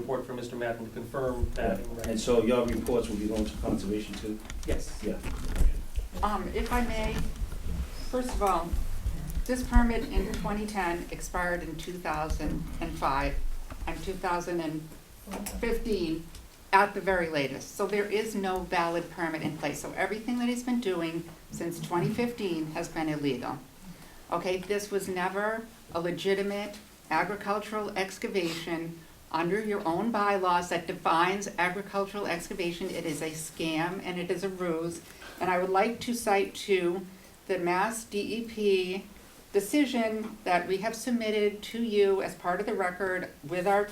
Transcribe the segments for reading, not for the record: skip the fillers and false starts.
report from Mr. Madden to confirm that. And so your reports will be going to conservation too? Yes. Yeah. If I may, first of all, this permit in 2010 expired in 2005 and 2015 at the very latest. So there is no valid permit in place. So everything that he's been doing since 2015 has been illegal. Okay, this was never a legitimate agricultural excavation under your own bylaws that defines agricultural excavation. It is a scam and it is a ruse. And I would like to cite to the Mass DEP decision that we have submitted to you as part of the record with our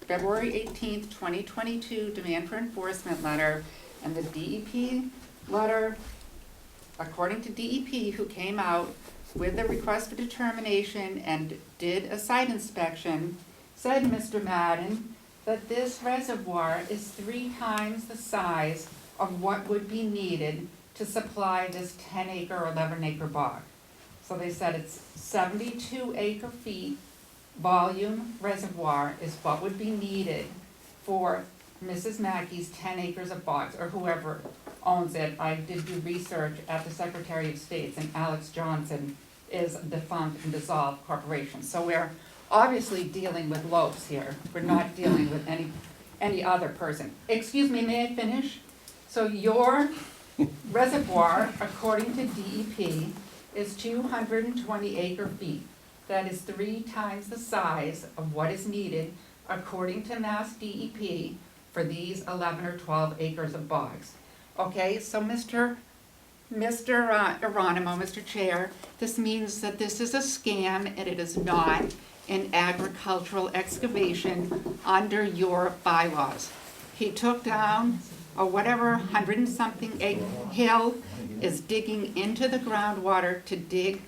February 18th, 2022 demand for enforcement letter. And the DEP letter, according to DEP, who came out with the request for determination and did a site inspection, said, Mr. Madden, that this reservoir is 3 times the size of what would be needed to supply this 10-acre or 11-acre bog. So they said it's 72 acre-feet volume reservoir is what would be needed for Mrs. Mackey's 10 acres of bogs, or whoever owns it. I did do research at the Secretary of State's, and Alex Johnson is a defunct and dissolved corporation. So we're obviously dealing with Lopes here. We're not dealing with any other person. Excuse me, may I finish? So your reservoir, according to DEP, is 220 acre-feet. That is 3 times the size of what is needed, according to Mass DEP, for these 11 or 12 acres of bogs. Okay, so Mr. Geronimo, Mr. Chair, this means that this is a scam and it is not an agricultural excavation under your bylaws. He took down whatever 100-something acre hill is digging into the groundwater to dig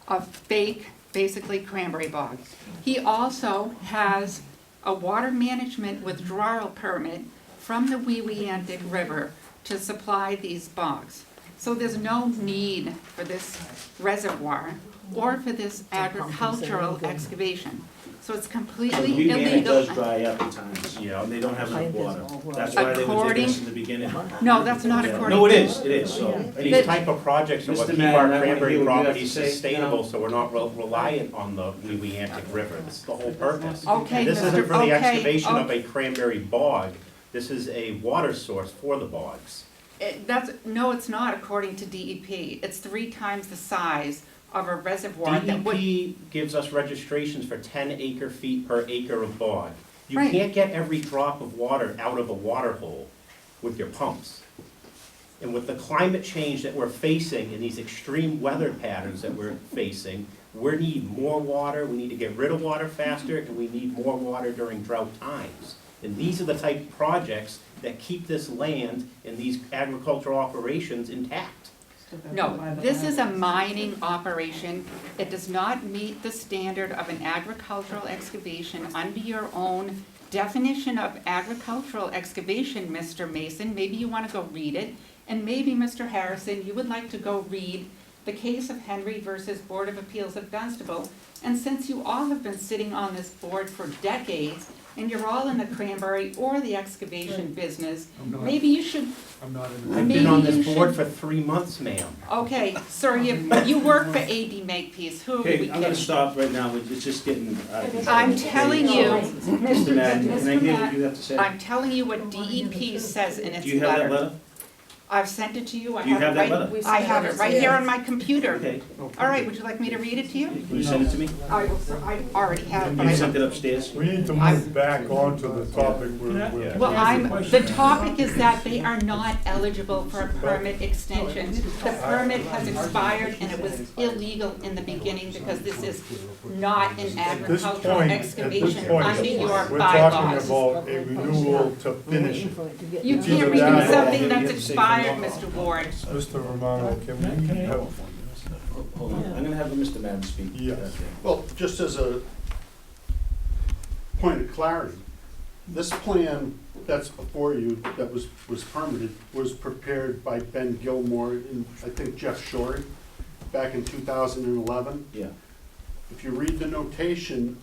a fake, basically cranberry bog. He also has a water management withdrawal permit from the Weweantic River to supply these bogs. So there's no need for this reservoir or for this agricultural excavation. So it's completely The Weweantic illegal. does dry up at times, you know, and they don't have enough water. That's why they were taking this in the beginning. No, that's not Yeah. according. No, it is, so. These type of projects are what Mr. keep Madden, our I wanna hear cranberry what you have to properties say. sustainable, so we're not reliant on the Weweantic River. This is the whole purpose. Okay, This isn't Mr. for the Okay, excavation of okay. a cranberry bog. This is a water source for the bogs. No, it's not according to DEP. It's 3 times the size of a reservoir that would. DEP gives us registrations for 10 acre-feet per acre of bog. You Right. can't get every drop of water out of a water hole with your pumps. And with the climate change that we're facing and these extreme weather patterns that we're facing, we need more water, we need to get rid of water faster, and we need more water during drought times. And these are the type of projects that keep this land and these agricultural operations intact. No, this is a mining operation. It does not meet the standard of an agricultural excavation under your own definition of agricultural excavation, Mr. Mason. Maybe you want to go read it. And maybe, Mr. Harrison, you would like to go read the case of Henry versus Board of Appeals of Dunstable. And since you all have been sitting on this board for decades, and you're all in the cranberry or the excavation business, maybe you should. I'm not in I've been on this board for 3 months, ma'am. Okay, sir, you work for AD Makepeace. Who are we Okay, I'm gonna kidding? stop right now, it's just getting out of control. I'm telling you, Mr. Madden, can I Mr. hear what you Madden, have to say? I'm telling you what DEP says in its Do you have that letter. letter? I've sent it to you. Do you have that letter? I have it right here on my computer. Okay, All right, would you like me to read it to you? can you send it to me? I already have it, but You I sent it upstairs? We need to move back onto the topic we're. Well, the topic is that they are not eligible for a permit extension. The permit has expired and it was illegal in the beginning because this is not an At this agricultural point, excavation we're under your talking bylaws. about a renewal to finish it. You Either can't renew that or- something that's expired, Mr. Ward. Mr. Romano, can we have, Hold on, I'm gonna have Mr. Madden speak. Yes. Okay. Well, just as a point of clarity, this plan that's before you, that was permitted, was prepared by Ben Gilmore and I think Jeff Shorey back in 2011. Yeah, If you read the notation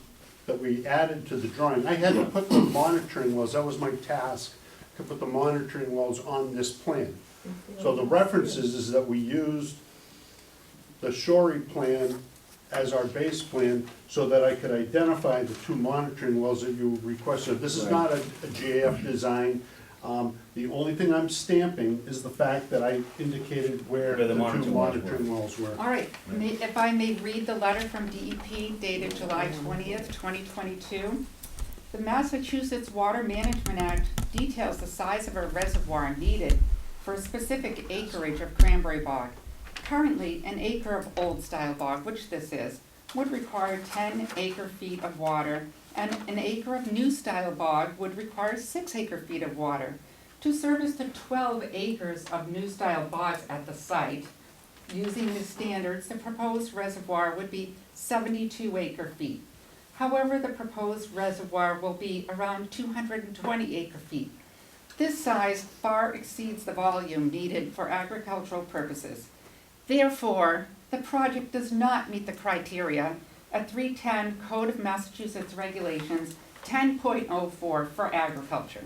that we added to the drawing. I had to put the monitoring wells, that was my task, to put the monitoring wells on this plan. So the references is that we used the Shorey plan as our base plan so that I could identify the 2 monitoring wells that you requested. This is Right. not a GAF design. The only thing I'm stamping is the fact that I indicated where Where the the 2 monitoring wells were. monitoring wells were. All right, if I may read the letter from DEP dated July 20th, 2022. The Massachusetts Water Management Act details the size of a reservoir needed for a specific acreage of cranberry bog. Currently, an acre of old-style bog, which this is, would require 10 acre-feet of water, and an acre of new-style bog would require 6 acre-feet of water. To service the 12 acres of new-style bogs at the site, using the standards, the proposed reservoir would be 72 acre-feet. However, the proposed reservoir will be around 220 acre-feet. This size far exceeds the volume needed for agricultural purposes. Therefore, the project does not meet the criteria at 310 Code of Massachusetts Regulations 10.04 for agriculture.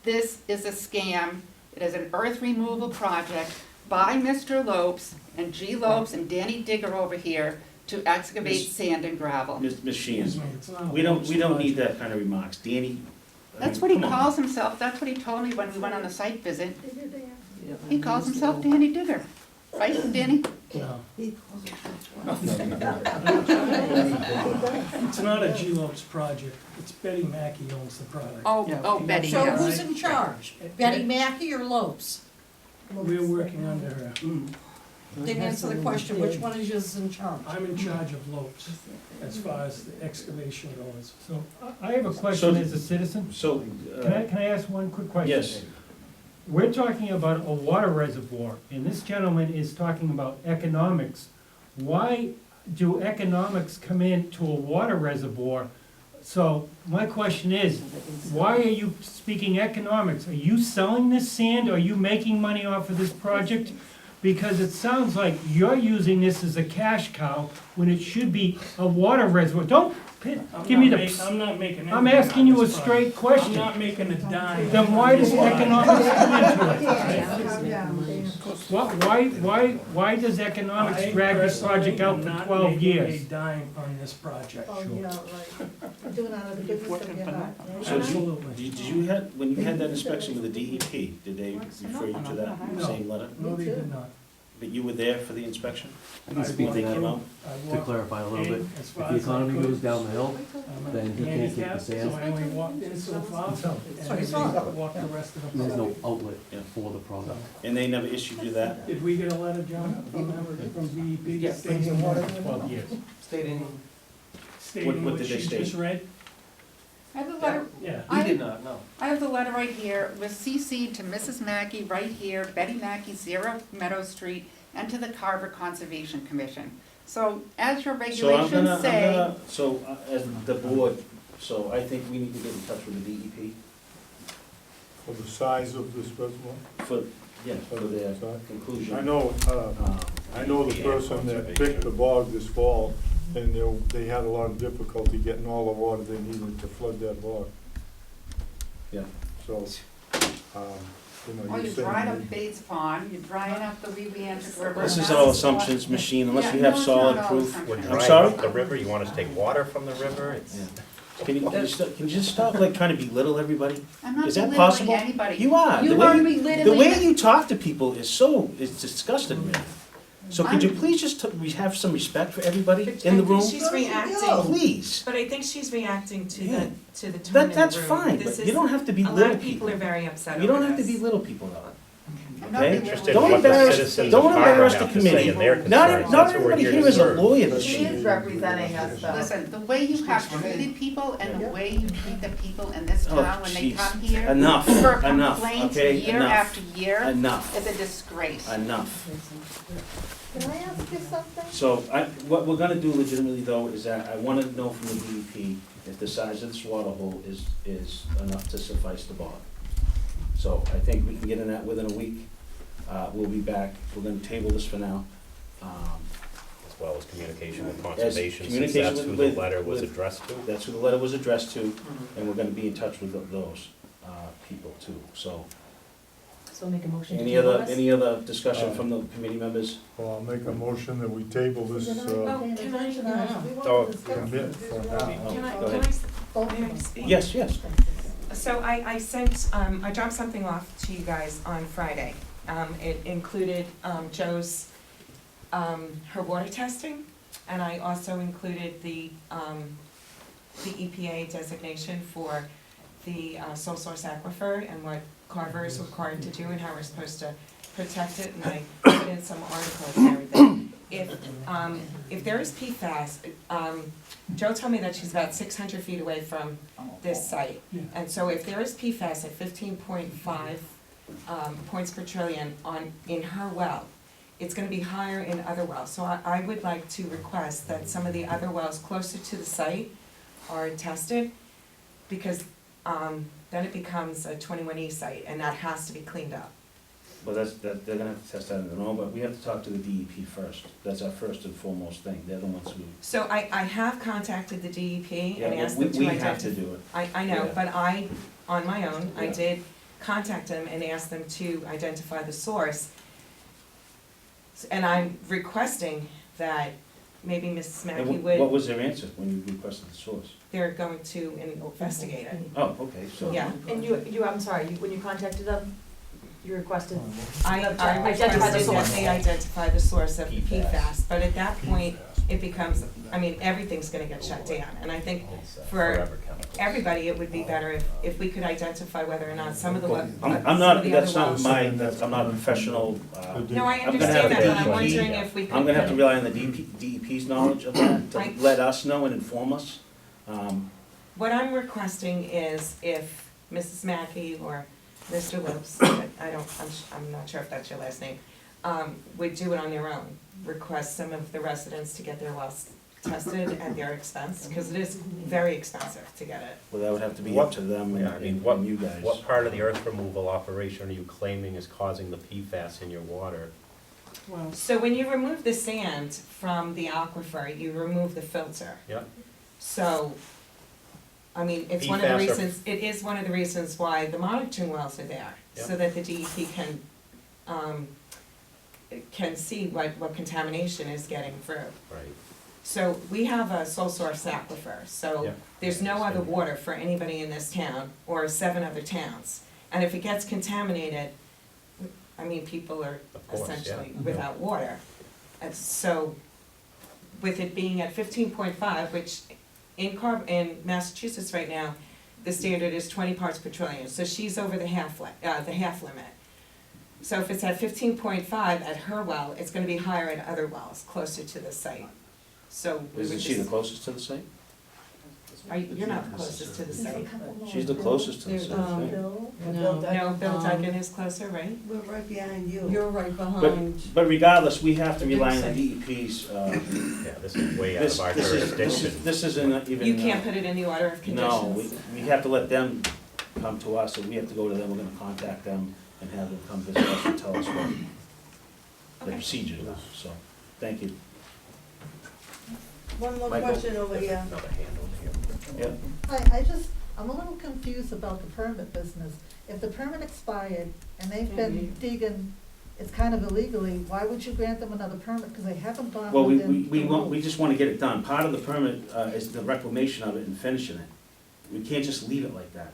This is a scam. It is an earth removal project by Mr. Lopes and G. Lopes and Danny Digger over here to excavate Miss- sand and gravel. Ms. Sheehan, we don't need that kind of remarks. Danny. I That's mean, what he come on. calls himself. That's what he told me when we went on the site visit. He calls himself Danny Digger. Right, Danny? It's not a G-Lopes project, it's Betty Mackey owns the product. Oh, Betty, So yes. who's in charge? Betty Mackey or Lopes? We're working under her. Didn't answer the question, which one is yours in charge? I'm in charge of Lopes as far as the excavation goes. So, I have a question So- as a citizen. So, Can I ask one quick question? yes, We're talking about a water reservoir, and this gentleman is talking about economics. Why do economics come into a water reservoir? So, my question is, why are you speaking economics? Are you selling this sand? Are you making money off of this project? Because it sounds like you're using this as a cash cow when it should be a water reservoir. Don't give me the, I'm not making. I'm anything asking on you a this straight project. question. I'm not making a dime. Then why does economics come into it? Why does economics drag this project out for 12 years? I'm not making a dime on this project. Oh, yeah, right. Doing out of the goodness of your heart. so Absolutely. did you have, when you had that inspection with the DEP, did they refer you to that No. same letter? No, they did not. But you were there for the inspection? I can speak When they to came that, out? I to walked clarify a little bit. in as If far the as I economy could. goes down the hill, I'm then he can't take the handicapped, sand. So I only walked in so far, and Sorry, then walked the rest of the there's property. no outlet Yeah. for the product. And they never issued you that? Did we get a letter, John, from them, from DEP? Yes, stating what? 12 years. Stating What what did she they state? just read? I have the letter, Yeah. We did not, no. I have the letter right here, it was CC'd to Mrs. Mackey right here, Betty Mackey, 0 Meadow Street, and to the Carver Conservation Commission. So as your So I'm regulations gonna, say, as the board, so I think we need to get in touch with the DEP For the size of this reservoir? for, yeah, for their Size? conclusion. I know the person that picked the bog this fall, and they had a lot of difficulty getting all the water they needed to flood that bog. Yeah. So, oh, you're drying up Bates Pond, you're drying up the Weebiantic River. This is and all that's what- assumptions, machine, unless Yeah, we no, have it's solid not all proof. assumptions. I'm sorry? The river, you want us to take water from the river? It's, Yeah. Can you just stop like trying to belittle everybody? I'm not Is that belittling possible? anybody. You are. You The way are you- belittling. The way you talk to people is disgusting, man. So could you please just have some respect for everybody in the room? Go. She's reacting, Please. but I think she's reacting to Yeah. the tone in the That's room. fine, This but is- you don't have to A belittle lot of people people. are very upset You don't over have to this. belittle people though. I'm not Okay? belittling. interested in Don't what the embarrass- citizens don't of Carver embarrass the have to say committee. and their Not concerns. not That's what we're everybody here here to is a serve. lawyer, She machine. is representing us though. Listen, the way you have treated people and the way you treat the people in this Oh, town when they jeez. come here Enough, for enough, complaints okay? year Enough. after year Enough, is a disgrace. enough. Can I ask you something? So what we're gonna do legitimately though is that I wanna know from the DEP if the size of this water hole is enough to suffice the bog. So I think we can get in that within a week. We'll be back. We're gonna table this for now. as well as communication with conservation, since communication that's who with- the letter was with- addressed to? That's who the letter was addressed to, Mhm. and we're gonna be in touch with those people too, so. So make a motion to Any table other, this? any other discussion from the committee members? Well, I'll make a motion that we table this, Is it already paying can I- attention? yeah. We want Oh, to discuss commit it. for now. Oh, Can I- go can ahead. Both of May I them. speak? Yes, yes. So I sent, I dropped something off to you guys on Friday. It included Joe's, her water testing, and I also included the EPA designation for the sole source aquifer and what Carver is required to do and how we're supposed to protect it, and I put in some articles and everything. If there is PFAS, Joe told me that she's about 600 feet away from this site. Yeah. And so if there is PFAS at 15.5 points per trillion in her well, it's gonna be higher in other wells. So I would like to request that some of the other wells closer to the site are tested, because then it becomes a 21E site, and that has to be cleaned up. Well, they're gonna have to test that in the know, but we have to talk to the DEP first. That's our first and foremost thing. They're the ones who, So I have contacted the DEP yeah, and asked we them to we identify. have to do it. I know, Yeah. but I, on my own, I Yeah. did contact them and ask them to identify the source. And I'm requesting that maybe Mrs. And Mackey what would, was their answer when you requested the source? they're going to investigate it. Oh, okay, so. Yeah. And I'm sorry, when you contacted them, you requested, I Identify the requested that source. they identify the source of PFAS. PFAS, but at that point, it becomes, I mean, everything's gonna get shut down. And I think It's, for forever chemical. everybody, it would be better if we could identify whether or not some of the, I'm some not, of the that's other not wells. my, I'm not a professional, No, I I'm gonna have understand that, to but I'm DEP. wondering if we could. I'm gonna have to rely on the DEP's knowledge of that to I- let us know and inform us. What I'm requesting is if Mrs. Mackey or Mr. Lopes, I'm not sure if that's your last name, would do it on their own. Request some of the residents to get their wells tested at their expense, because it is very expensive to get it. Well, that would have to be What- up to them Yeah, I mean, and you guys. What part of the earth removal operation are you claiming is causing the PFAS in your water? So when you remove the sand from the aquifer, you remove the filter. Yeah. So, I mean, it's one of the PFAS are- reasons, it is one of the reasons why the monitoring wells are there, so Yeah. that the DEP can see what contamination is getting through. Right. So we have a sole source aquifer, so Yeah. there's no other Understand. water for anybody in this town or 7 other towns. And if it gets contaminated, I mean, people are Of course, yeah. essentially without water. And so, with it being at 15.5, which in Massachusetts right now, the standard is 20 parts per trillion, so she's over the half limit. So if it's at 15.5 at her well, it's gonna be higher at other wells closer to the site. So we Isn't would she the just, closest to the site? you're not the closest to the site. She's the closest to the There's, site, right? No, Bill Duggan is closer, right? We're right behind you. You're right But, behind. but regardless, we have to rely on the DEP's, Yeah, this is way out this, of our this is, jurisdiction. this isn't even. You can't put it in the order of No, conditions? we have to let them come to us, and we have to go to them, we're gonna contact them and have them come visit us and tell us what the Okay. procedures are, so, thank you. One more Michael? question over here. Another hand over here. Yeah, I'm a little confused about the permit business. If the permit expired and they've been digging, it's kind of illegally, why would you grant them another permit? Because they haven't gone well, within we the want, we rules. just wanna get it done, part of the permit, is the reclamation of it and finishing it. We can't just leave it like that.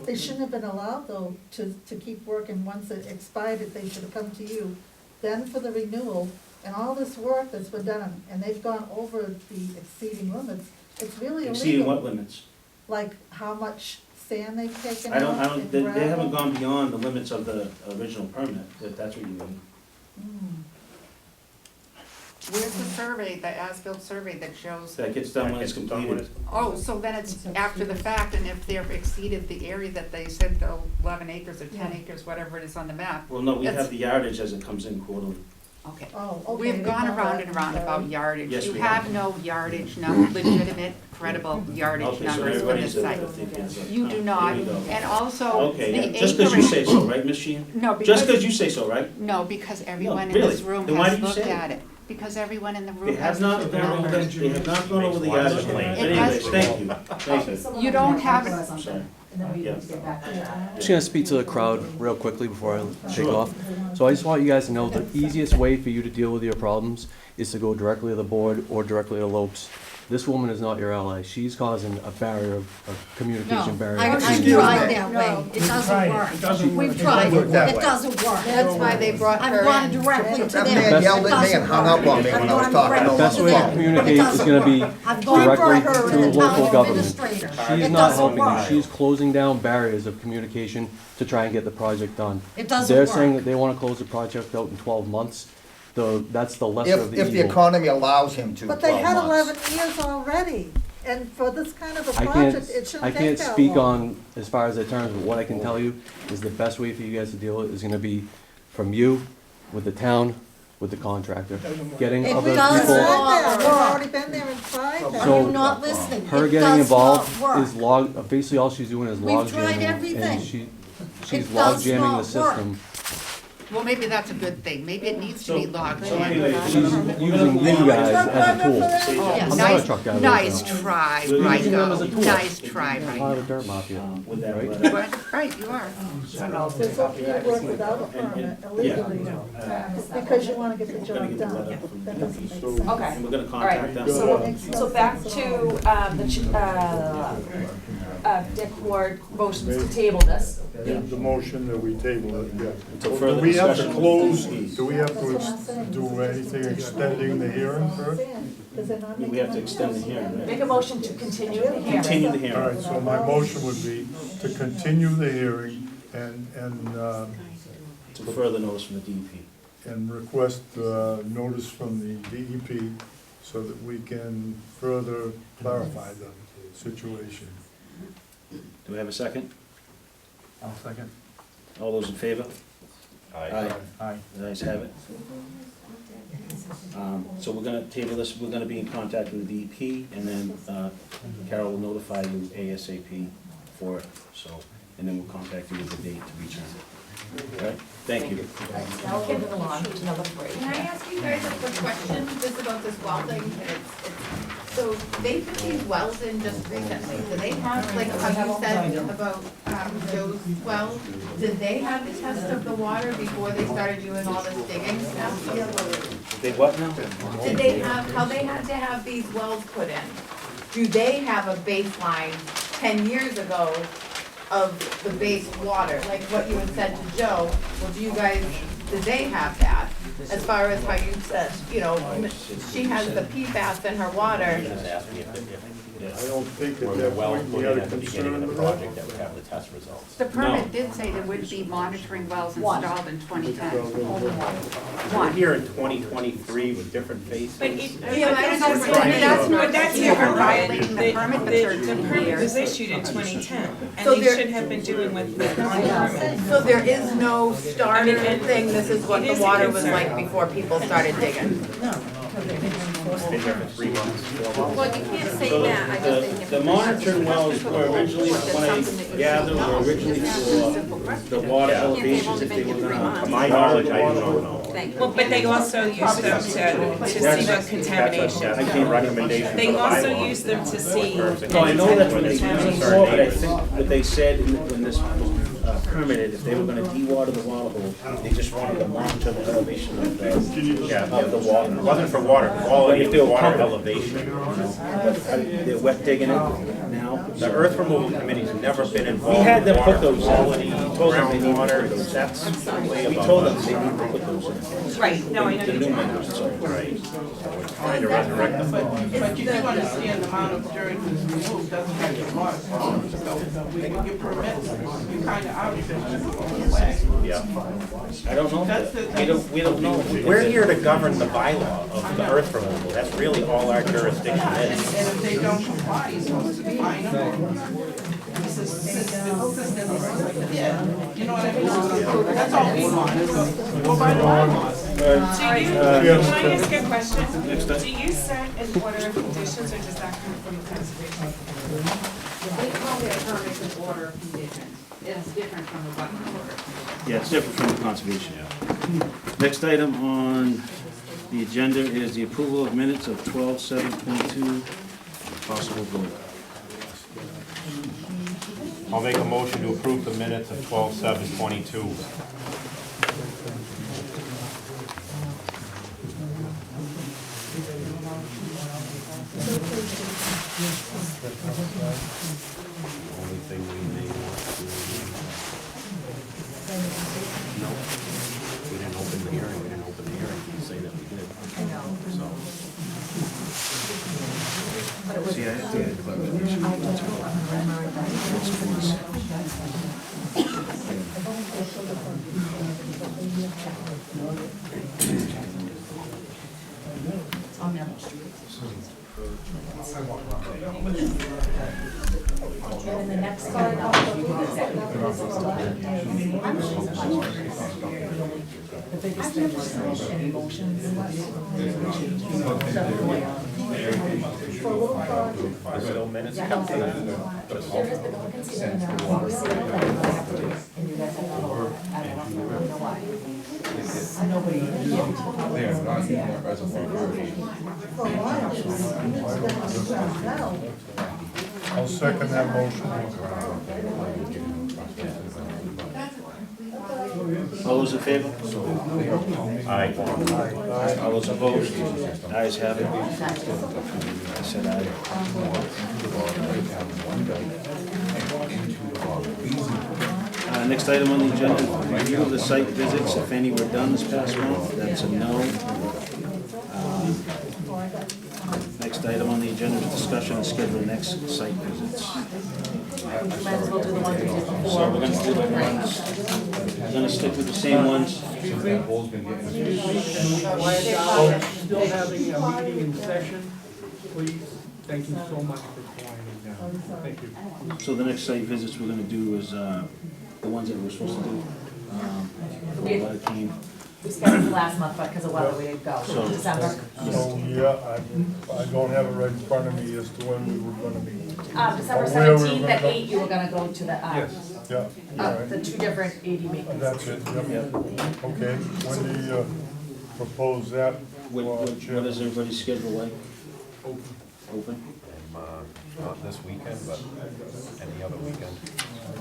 They shouldn't have been allowed, though, to keep working. Once it expired, they should have come to you. Then for the renewal, and all this work that's been done, and they've gone over the exceeding limits, it's really illegal. Exceeding what limits? Like how much sand they've taken I don't, out and they gravel. haven't gone beyond the limits of the original permit, if that's what you mean. Hmm. Where's the survey, the as-built survey that shows? That gets done when it's That gets done when completed. Oh, so then it's after the fact, and if they've exceeded the area that they said, the 11 acres or 10 acres, whatever it is on the map. Well, no, we That's- have the yardage as it comes in quarterly. Okay. Oh, okay. We've gone They know around that. and around about yardage. Yes, You we have have. no yardage, no legitimate, credible yardage Okay, so numbers for everybody's this at site. 50. You do not, Here we go. and also Okay, the yeah, just because you say acreage. so, right, Ms. Sheehan? No, Just because because, you say so, right? no, because everyone in really? this room Then why has do you looked say it? at it. because everyone in the They room have has not to gone over, remember. they have not gone over the Makes article. lots of But sense. anyways, thank you, thank you. You don't have it. I'm sorry. And then we Yeah. need to get back to that. I'm just gonna speak to the crowd real quickly before I take off. So I just want you guys to know the easiest way for you to deal with your problems is to go directly to the board or directly to Lopes. This woman is not your ally. She's causing a barrier, a communication barrier. I've Excuse tried me. that way, it doesn't tried it. work. It doesn't We've work. tried it, that it way. doesn't work. That's why they brought I've her gone in. directly to The them. best- It yelled at me and hung up on me when I was talking The best way to communicate is gonna be I've gone for directly her through and the local town government. administrator. She's It not doesn't helping you. work. She's closing down barriers of communication to try and get the project done. It doesn't They're saying work. that they wanna close the project out in 12 months. That's the lesser of the If the evil. economy allows him to, But they 12 had months. 11 years already, and for this kind of a I project, it can't, shouldn't I take can't that speak long. on as far as the terms, but what I can tell you is the best way for you guys to deal with it is gonna be from you, with the town, with the contractor. Getting It other doesn't people, Tried that. work. We've already been there and tried Are that. So- you not listening? her It getting does involved not work. is basically all she's doing is We've log tried jamming. everything. And she's It log does jamming the not work. system. Well, maybe that's a good thing. Maybe it needs to be logged. So anyway, She's using you guys as a tool. Yeah, I'm not a nice, truck guy. nice try, We're using them as a Rico. tool. Nice try, Part Rico. of the dirt mafia. with that Right. letter. But, right, you are. There's some people work without a permit illegally, because you wanna get the We're gonna job get the done. letter from That doesn't make DEP. sense. Okay. And we're gonna All right. contact them. So back to, Dick Ward motions to table this. The motion that we table it, yeah. Until Do further we have to discussion. close, do we have to do anything extending the hearing first? We have to extend the hearing, right? Make a motion to continue the hearing. Continue the All hearing. right, so my motion would be to continue the hearing and To further notice from the DEP. and request notice from the DEP so that we can further clarify the situation. Do we have a second? I'll second. All those in favor? Aye. Aye. The ayes have it. So we're gonna table this, we're gonna be in contact with the DEP, and then Carol will notify you ASAP for it, so, and then we'll contact you with the date to return. All right, thank you. Now we're moving along to number three. Can I ask you guys a quick question, just about this well thing? And so they put these wells in just recently, do they have, like how you said about Joe's well? Did they have the test of the water before they started doing all this digging stuff? They what now? Did they have, how they had to have these wells put in? Do they have a baseline 10 years ago of the base water? Like what you had said to Joe, well, do you guys, did they have that? As far as how you said, you know, she has the PFAS in her water. Just ask me if I don't think were at there that wells point we put had in a at the beginning concern of the with that. project that would have the test results. The permit did say there would be monitoring wells installed in 2010. We're here in 2023 with different faces. But it, Yeah, but but that's, that's not- but that's you're different, Ryan. violating the permit for The 13 permit years. was issued in 2010, and So they there- should have been doing with on permit. So there is no starter I mean, thing, this is what it the is a water was concern. like before people started digging? Been here for 3 months, 4 months. Well, you can't say So that, I just think. if the it's- monitoring wells were originally, when I gathered, were originally for the water elevations, if they were gonna. To my knowledge, I don't know. Well, but they also use them to see what contamination. I came recommendation They for the also bylaw. use them to see. No, I know that's what they used Contamination. before, but I think what they said when this was permitted, if they were gonna de-water the water hole, they just wanted to monitor the elevation of the water. It wasn't for water quality, But if it they was were water pumping- elevation. But they're wet digging it now. The earth removal committee's never been We involved had them in put water those quality, in. We told them they needed to groundwater, put those. that's way We above told them us. they needed to put those in. Right, no, I know The you new do. members, so. Right, so we're trying to resurrect them. But you do understand the amount of dirt that's removed doesn't have your water quality, so when you get permits, you kind of obviously Yeah. I don't know. We don't know. We're here to govern the bylaw of the earth removal. That's really all our jurisdiction and is. if they don't comply, you're supposed to fine them. This is system, yeah, you know what I mean? That's all we want, so go by the bylaws. Do you, can I ask you a Next question? up. Do you set an order of conditions, or does that come from the conservation? We call it permits and order of conditions. It's different from the wetland order. Yeah, it's different from the conservation. Next item on The agenda is the approval of minutes of 12/7/22, possible vote. I'll make a motion to approve the minutes of 12/7/22. Only thing we may want to. No, we didn't open the hearing, we didn't open the hearing, you say that we did. I know. So, But it was. See, I had clarification. On there. And the next slide, I'll do exactly what the biggest thing was any motions. For a little project, there's no minutes Yeah, kept. there is, but no one can see it now. And you guys have to vote. I don't know why. Nobody. for a while, it's been now. I'll second that motion. All those in favor? Aye. All those opposed? Ayes have it. I said aye. Next item on the agenda, review of the site visits, if any were done this past month, that's a no. Next item on the agenda is discussion and schedule next site visits. Might as well do the ones we did before. So we're gonna do the ones, we're gonna stick with the same ones. Still having a meeting in session, please. Thank you so much for quieting down. Thank you. So the next site visits we're gonna do is, the ones that we're supposed to do. We- Water came. We scheduled last month, but because of weather, we didn't go. So- December. So, yeah, I don't have it right in front of me as to when we were gonna be. December Where we were 17th gonna at go. 8, you were gonna go to the, Yeah, all right. the two different AD meetings. That's it, yep. Okay, when do you propose that? What is everybody's schedule like? Open? Not this weekend, but any other weekend.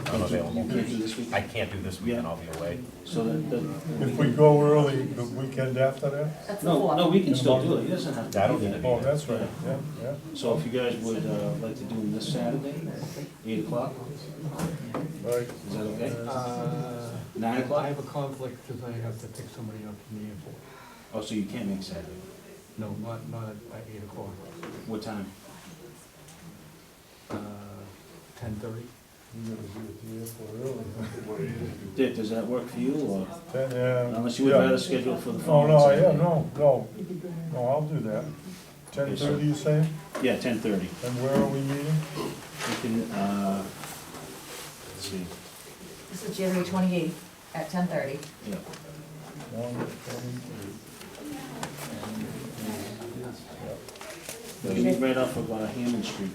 I'm You available. can't do this week? I can't do this weekend, I'll be away. So that. If we go early, the weekend after that? That's the No, 4th. no, we can still do it, he doesn't have to. I don't be need to there. be Oh, that's right, yeah, yeah. So if you guys would, like to do them this Saturday, 8 o'clock, Right. is that okay? 9 I o'clock? have a conflict because I have to pick somebody up from the airport. Oh, so you can't make Saturday? No, not at 8 o'clock. What time? 10:30. Dick, does that work for you, or, Yeah. unless you would rather schedule for the Oh, following no, Saturday? yeah, no, I'll do that. 10:30, you say? Yeah, 10:30. And where are we meeting? We can, let's see, This is January 28th at 10:30. yeah. 1:23. Right off of Hammond Street.